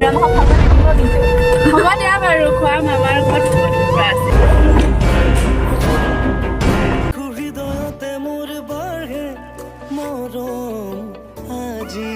হ'ব দিয়া বাৰু খুৱাম আমাৰ ঘৰত কুকুৰা আছে হৃদয়তে মোৰ বাঢ়ে মৰম আজি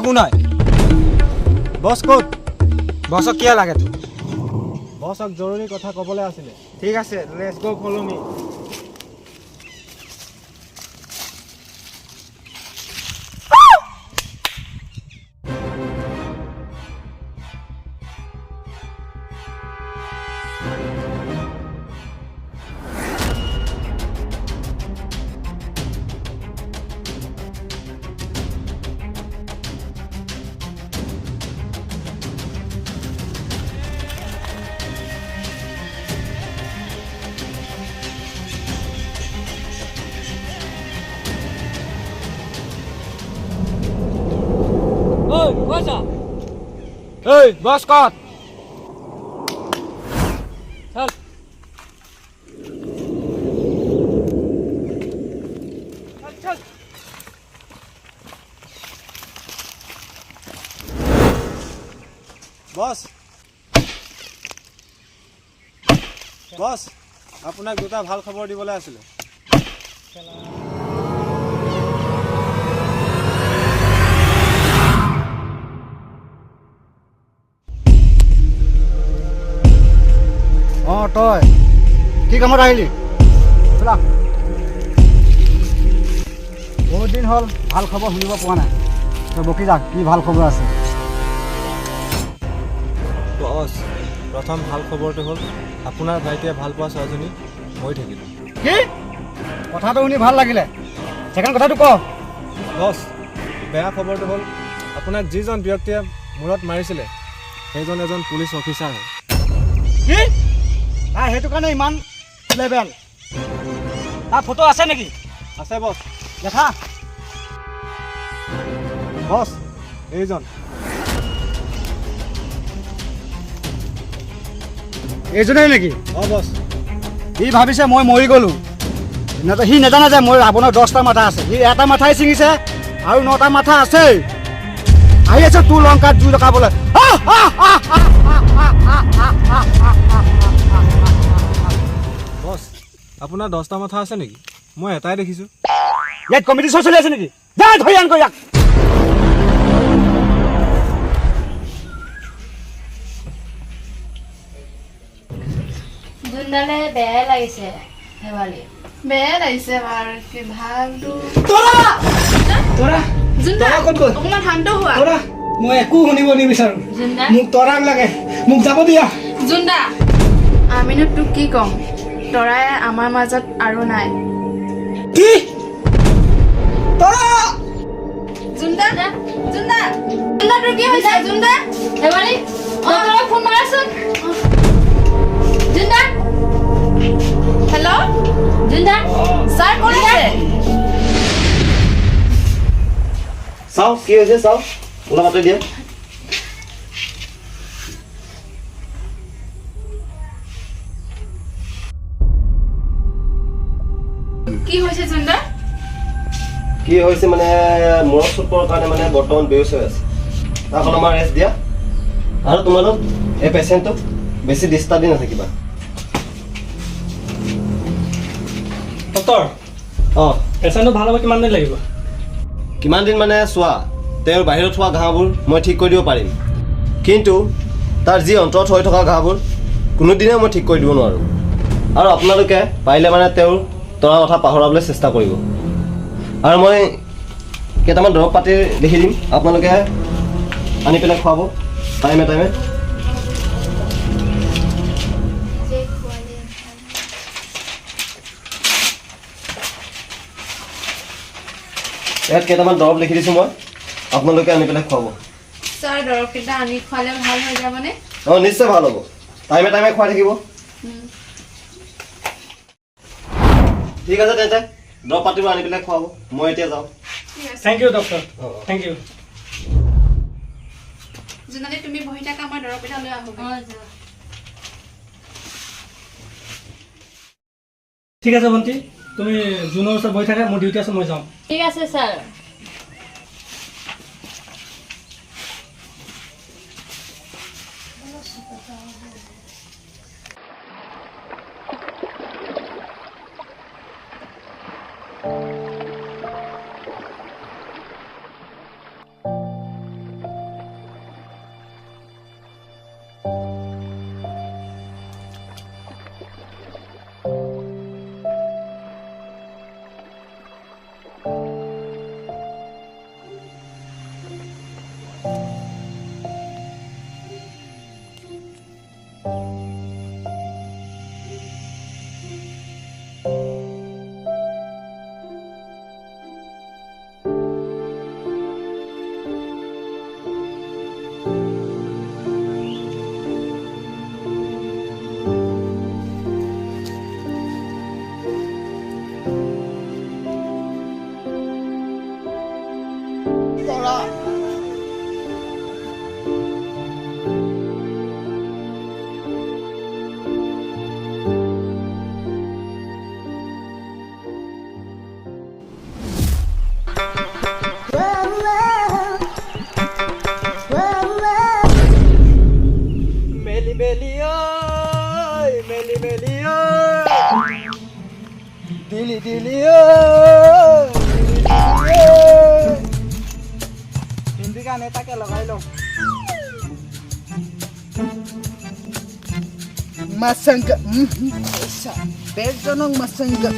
কোন হয় বস ক'ত বছক কিয় লাগে তোক বসক জৰুৰী কথা ক'বলৈ আছিলে ঠিক আছে লেটস গো ফলো মি এই বস কত চল বস বস আপোনাক দুটা ভাল খবৰ দিবলৈ আছিলে তই কি কামত আহিলি ব'লা বহুত দিন হ'ল ভাল খবৰ শুনিব পোৱা নাই তই বকি যা কি ভাল খবৰ আছে বস প্ৰথম ভাল খবৰটো হ'ল আপোনাৰ ভাইটিয়ে ভাল পোৱা ছোৱালীজনী হৈ থাকিল কি কথাটো শুনি ভাল লাগিলে ছেকেণ্ড কথাটো ক বস বেয়া খবৰটো হ'ল আপোনাক যিজন ব্যক্তিয়ে মূৰত মাৰিছিলে সেইজন এজন পুলিচ অফিচাৰ হয় কি সেইটো কাৰণে ইমান লেভেল তাৰ ফটো আছে নেকি আছে বস দেখা বস এইজন এইজনেই নেকি বস সি ভাবিছে মই মৰি গ'লো সি নাজানে যে মোৰ ৰাৱণৰ 10টা মাথা আছে সি এটা মাথাই ছিঙিছে আৰু 9টা মাথা আছেই আহি আছে তোৰ লংকাত জুই লগাবলৈ বস আপোনাৰ 10টা মাথা আছে নেকি মই এটাই দেখিছোঁ ইয়াত কম্পিটিশ্যন চলি আছে নেকি যা ধৰি আনকৈ ইয়াক জুনদালে বেয়াই লাগিছে শেৱালি বেয়া লাগিছে বাৰু কি ভালটো অকণমান শান্ত হোৱা মই একো শুনিব নিবিচাৰো জুনদা মোক তৰাক লাগে মোক যাব দিয়া জুনদা আমিনো তোক কি ক'ম তৰাই আমাৰ মাজত আৰু নাই কি তৰা জুনদা জুনদা জুনদা তোৰ কি হৈছে জুনদা শেৱালি ডক্টৰক ফোন মাৰাচোন জুনদা হেল্ল' জুনদা ছাৰ ক'ত আছে চাও কি হৈছে চাও ওলা মাতে দিয়া কি হৈছে জুনদা কি হৈছে মানে মূৰত চুট পৰাৰ কাৰণে মানে বৰ্তমান বেহুচ হৈ আছে। তাক অলপমান ৰেষ্ট দিয়া আৰু তোমালোক এই পেচেণ্টটোক বেছি ডিষ্টাৰ্ব দি নাথাকিবা। ডক্টৰ অঁ পেচেণ্টটো ভাল হ'ব কিমান দিন লাগিব? কিমান দিন মানে চোৱা, তেওঁৰ বাহিৰত হোৱা ঘাঁহবোৰ মই ঠিক কৰি দিব পাৰিম, কিন্তু তাৰ যি অন্তৰত হৈ থকা ঘাঁহবোৰ কোনোদিনে মই ঠিক কৰি দিব নোৱাৰোঁ। আৰু আপোনালোকে পাৰিলে মানে তেওঁৰ তৰা কথা পাহৰাবলৈ চেষ্টা কৰিব। আৰু মই কেইটামান দৰৱ পাতি লিখি দিম, আপোনালোকে আনি পেলাই খুৱাব টাইমে টাইমে। ইয়াত কেইটামান দৰৱ লিখি দিছোঁ মই, আপোনালোকে আনি পেলাই খুৱাব। ছাৰ দৰৱকেইটা আনি খোৱালে ভাল হৈ যাবনে? অঁ নিশ্চয় ভাল হ'ব, টাইমে টাইমে খুৱাই থাকিব। ঠিক আছে তেন্তে দৰৱ পাতিবোৰ আনি পেলাই খুৱাব, মই এতিয়া যাওঁ। Thank you doctor, thank you. Jonali তুমি বহি থাকা, মই দৰৱকেইটা লৈ আহোঁ। ঠিক আছে ভণ্টি, তুমি জুনৰ ওচৰত বহি থাকা, মোৰ ডিউটি আছে, মই যাওঁ। ঠিক আছে ছাৰ। দিলি দিলি হিন্দী গান এটাকে লগাই লওঁ। Masangga, paisa. Perdonong masangga,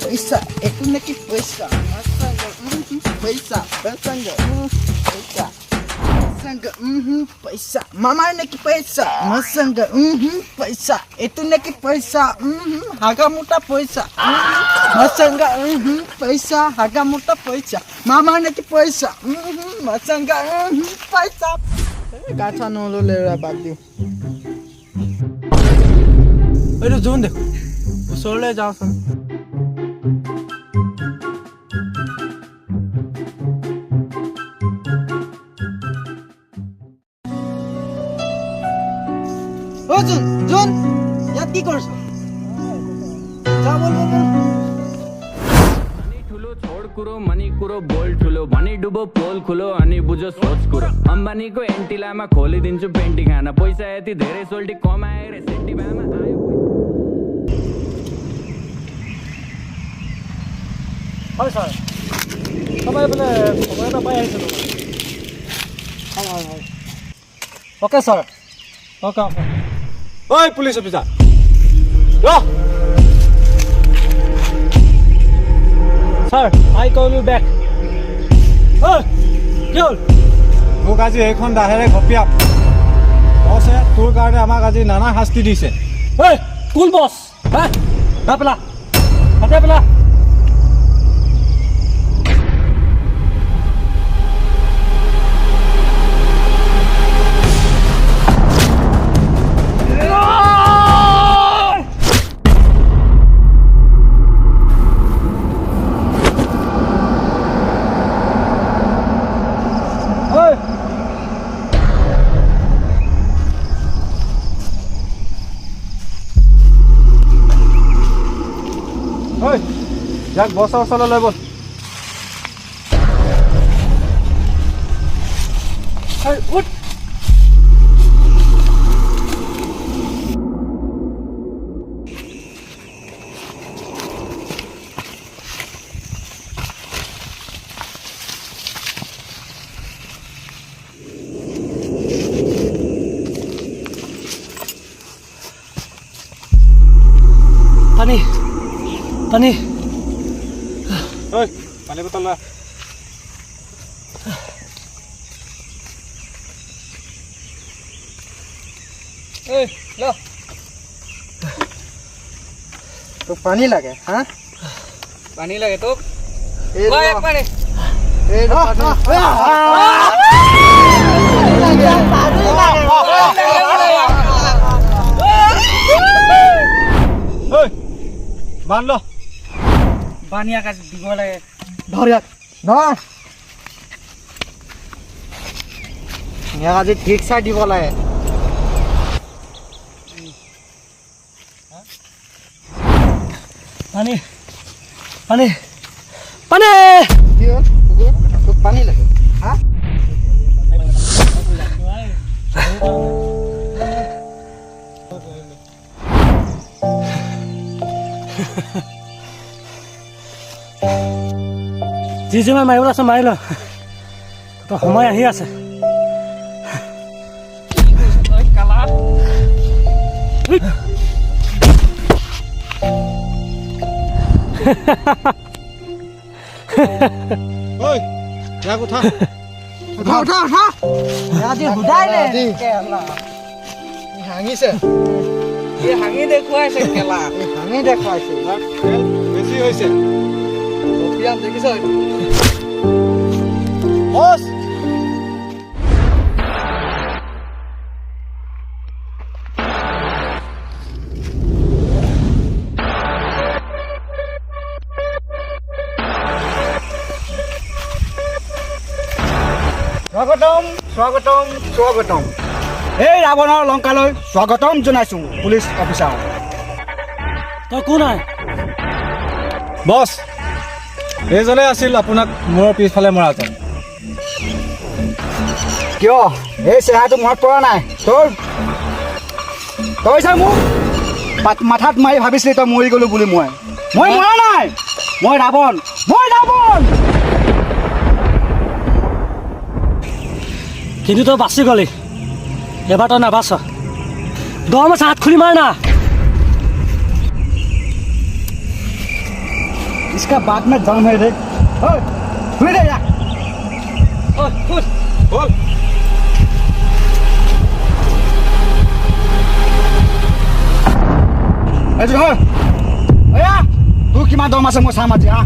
paisa. Ito na ki paisa. Masangga, paisa. Masangga, paisa. Masangga, paisa. Mama na ki paisa. Masangga, paisa. Ito na ki paisa. Hagamuta paisa. Masangga, paisa. Hagamuta paisa. Mama na ki paisa. Masangga, paisa. Gacha nolo lera back diu. এইটো জোন দেখো, ওচৰলৈ যাওঁচোন। অ জোন জোন ইয়াত কি কৰিছ? যা বল বল money ठुलो छोड़ कुरो मनी कुरो बोल ठुलो भनी डुबो पोल खुलो अनि बुझो सोच कुरो अम्बानीको एन्टिलामा खोलिदिन्छु पेन्टी खान पैसा यति धेरै सोल्टी कमाए रे सेन्टी भामा आयो হয় ছাৰ, तपाईँ বোলে খবৰ এটা পাই আহিছিলোঁ। হয় হয় হয়, অ'কে ছাৰ, অ'কে অ'কে। ঐ পুলিচ অফিচাৰ ছাৰ, আই কল ইউ বেক। কি হ'ল? মোক আজি এইখন দাহেৰে ঘপিয়াপ বছে তোৰ কাৰণে আমাক আজি নানা শাস্তি দিছে। ঐ কোন বছ? হা না পেলা হাতে পেলা। ঐ যাক বছৰ ওচৰলৈ লৈ বল। উঠ পানী পানী ঐ পানী বটল লোৱা এই ল তোক পানী লাগে হা পানী লাগে তোক এই ল এক পানী এই ঐ বান্ধ ল পানী আকাশ দিব লাগে ধৰ ইয়াক ধৰ ইয়াক আজি ঠিক চাই দিব লাগে পানী পানী পানী কি হ'ল তোক পানী লাগে হা যি যিমান মাৰিবলৈ আছে মাৰি ল তো সময় আহি আছে ঐ ইয়াক উঠা উঠা উঠা উঠা আজি সুধাই নে হাঙিছে হাঙি দেখুৱাইছে কেলা হাঙি দেখুৱাইছে ইয়াৰ তেল বেছি হৈছে দেখিছ বছ স্বাগতম স্বাগতম স্বাগতম এই ৰাৱণৰ লংকালৈ স্বাগতম জনাইছোঁ পুলিচ অফিচাৰ তই কোন হয় বছ এইজনে আছিল আপোনাক মূৰৰ পিছফালে মৰাজন কিয় এই চেহেৰাটো মনত পৰা নাই তই চা মোক মাথাত মাৰি ভাবিছিলি তই মৰি গ'লো বুলি মই মৰা নাই মই ৰাৱণ কিন্তু তই বাচি গলি এবাৰ তই নাবাচ দম আছে হাত খুলি মাৰ না इसका बाद में दम है रे खुल दे यार বল ऐसे हो ओया तू किमान दम আছে মই চাম আজি হা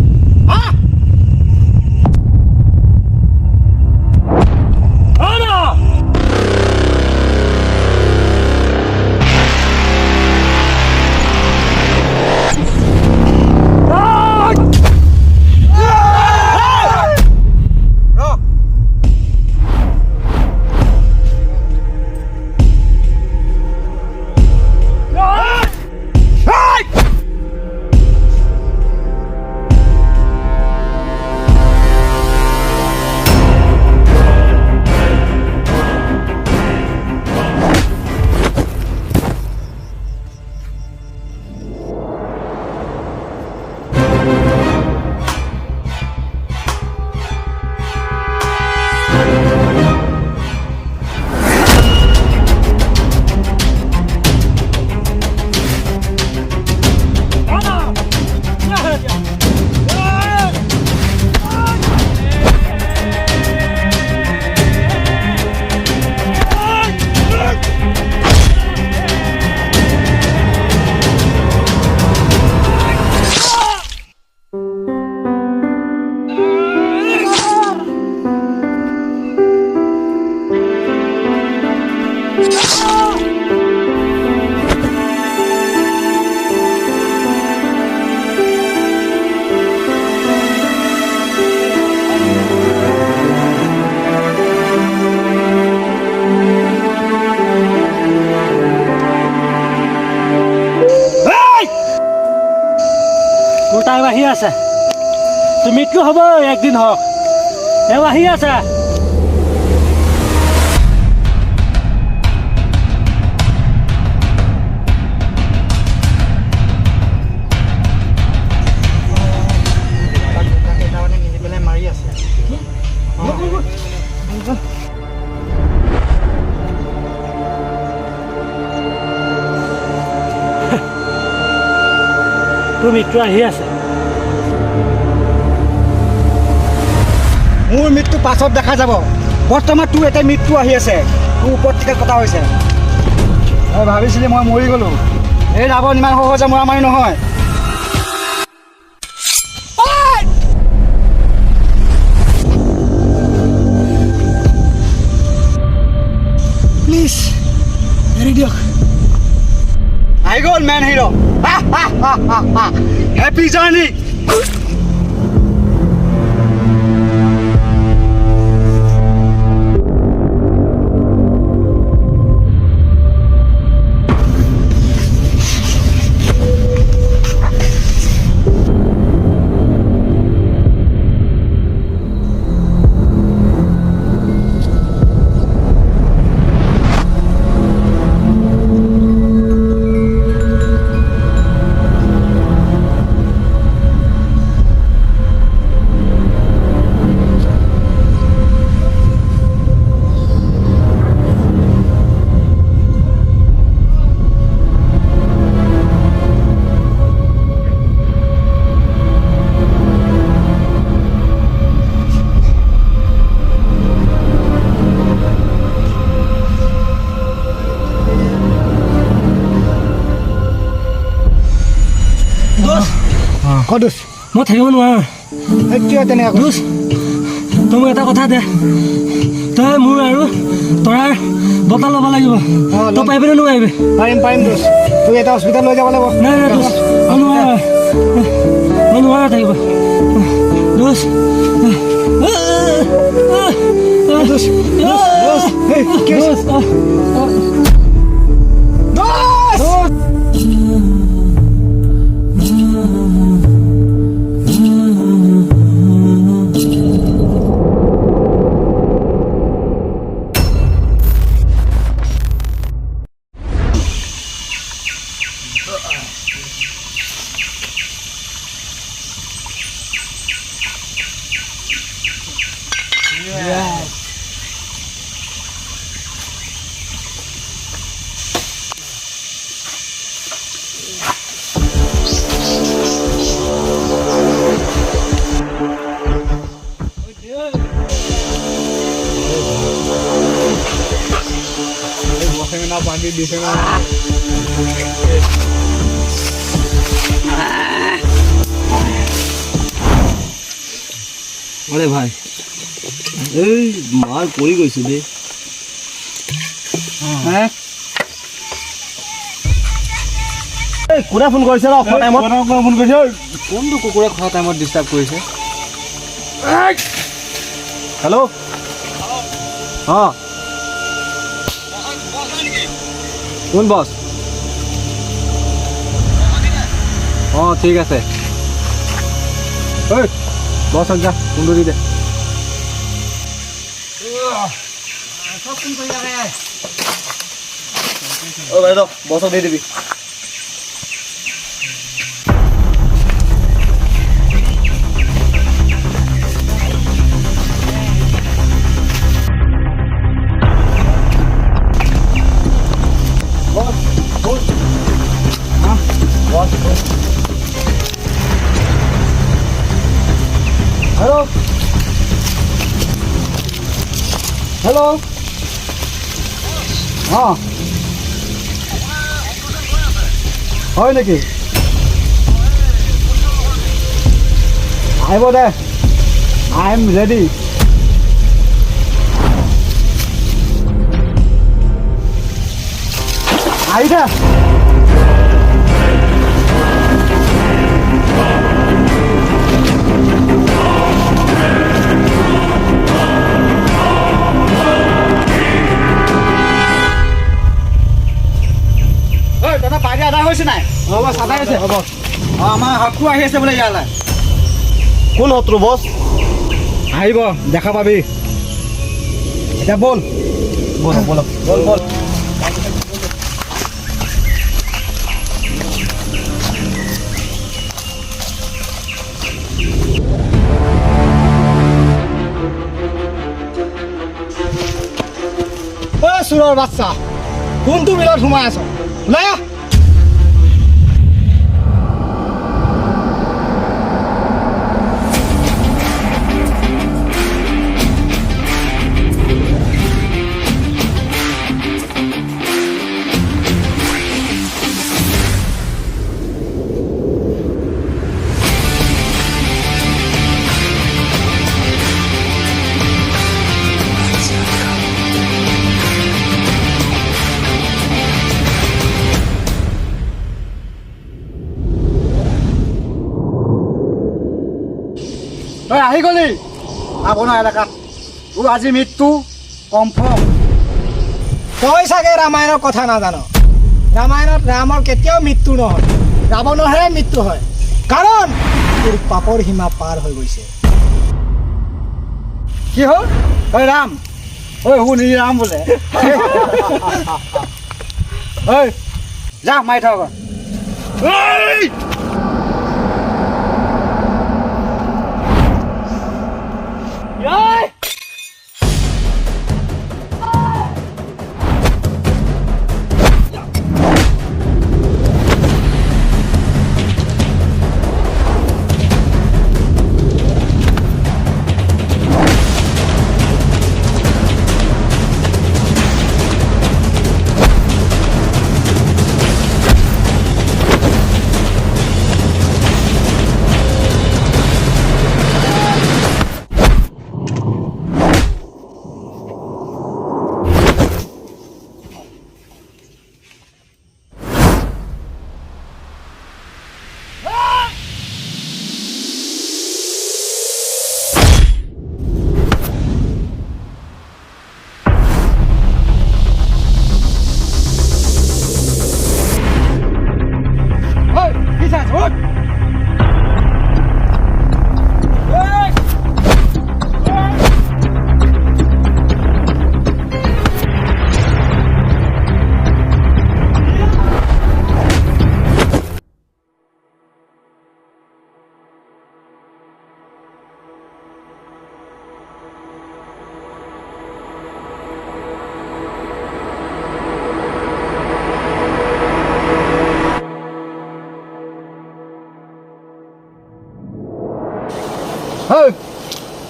টাইম আহি আছে তুমি মৃত্যু হ'ব একদিন হওক এও আহি আছে তোৰ মৃত্যু আহি আছে। মোৰ মৃত্যু পাছত দেখা যাব। বৰ্তমান তোৰ এতিয়া মৃত্যু আহি আছে। তোৰ ওপৰত টিকেট কটা হৈছে। মই ভাবিছিলি মই মৰি গ'লো। এই ৰাৱণ ইমান সহজে মৰা মাৰি নহয়। প্লিজ এৰি দিয়ক। আহি গ'ল মেন হিৰ'। Happy journey. কদোষ মই থাকিব নোৱাৰোঁ। কিয় তেনেকুৱা দোষ তই মোক এটা কথা দে, তই মোৰ আৰু তৰাৰ বঁটা ল'ব লাগিব। তই পাৰিবিনে নোৱাৰিবি? পাৰিম পাৰিম দোষ। তোক এটা হস্পিটেল লৈ যাব লাগিব। নাই নাই দোষ, মই নোৱাৰোঁ। মই নোৱাৰোঁ থাকিব দোষ। দোষ দোষ এই কি হৈছে? পানী দিছে না আরে ভাই এই মার পড়ি গৈছো দে। হ্যাঁ কোনে ফোন কৰিছে ন অফাৰ টাইমত? ফোন কৰিছে। কোনটো কুকুৰে খোৱা টাইমত ডিষ্টাৰ্ব কৰিছে? হেল্ল' অঁ কোন বছ? অঁ ঠিক আছে। ঐ বছ যা ফোনটো দি দে। অ' বাইদেউ বছক দি দিবি। হেল্ল' হেল্ল' অঁ হয় নেকি? আহিব দে, আই এম ৰেডি। আহি দে। দাদা পাৰ্টি আদায় হৈছে নাই? হ'ব চাদাই আছে। হ'ব আমাৰ শত্ৰু আহি আছে বোলে ইয়ালৈ। কোন শত্ৰু বছ? আহিব দেখা পাবি। এতিয়া বল বল বল বল বল। চোৰৰ বাচ্চা, কোনটো বিলত সোমাই আছ? ওলাই আহ। আহি গলি ৰাৱণৰ এলেকাত তোৰ আজি মৃত্যু কনফাৰ্ম। তই চাগে ৰামায়ণৰ কথা নাজান। ৰামায়ণত ৰামৰ কেতিয়াও মৃত্যু নহয়, ৰাৱণৰহে মৃত্যু হয়, কাৰণ তোৰ পাপৰ সীমা পাৰ হৈ গৈছে। কি হ'ল ঐ ৰাম, ঐ শুনি ৰাম বোলে। ঐ যা মাৰি থ আকৌ।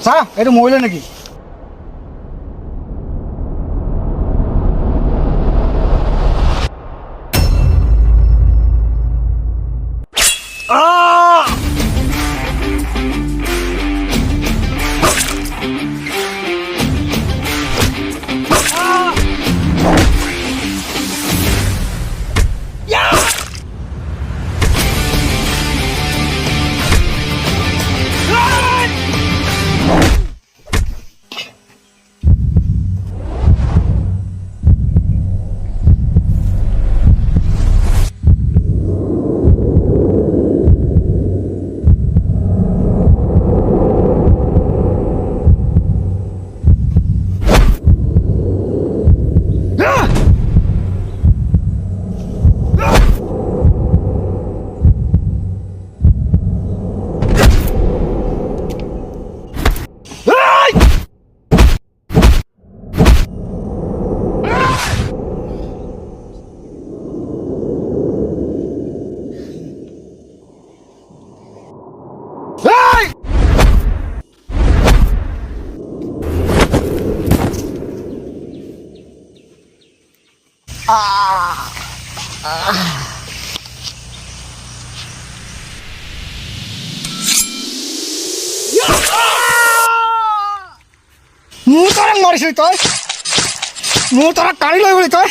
চা এইটো মৰিলে নেকি? মোৰ তৰক মাৰিছিলি তই, মোৰ তৰক কাঢ়ি লৈ গলি তই।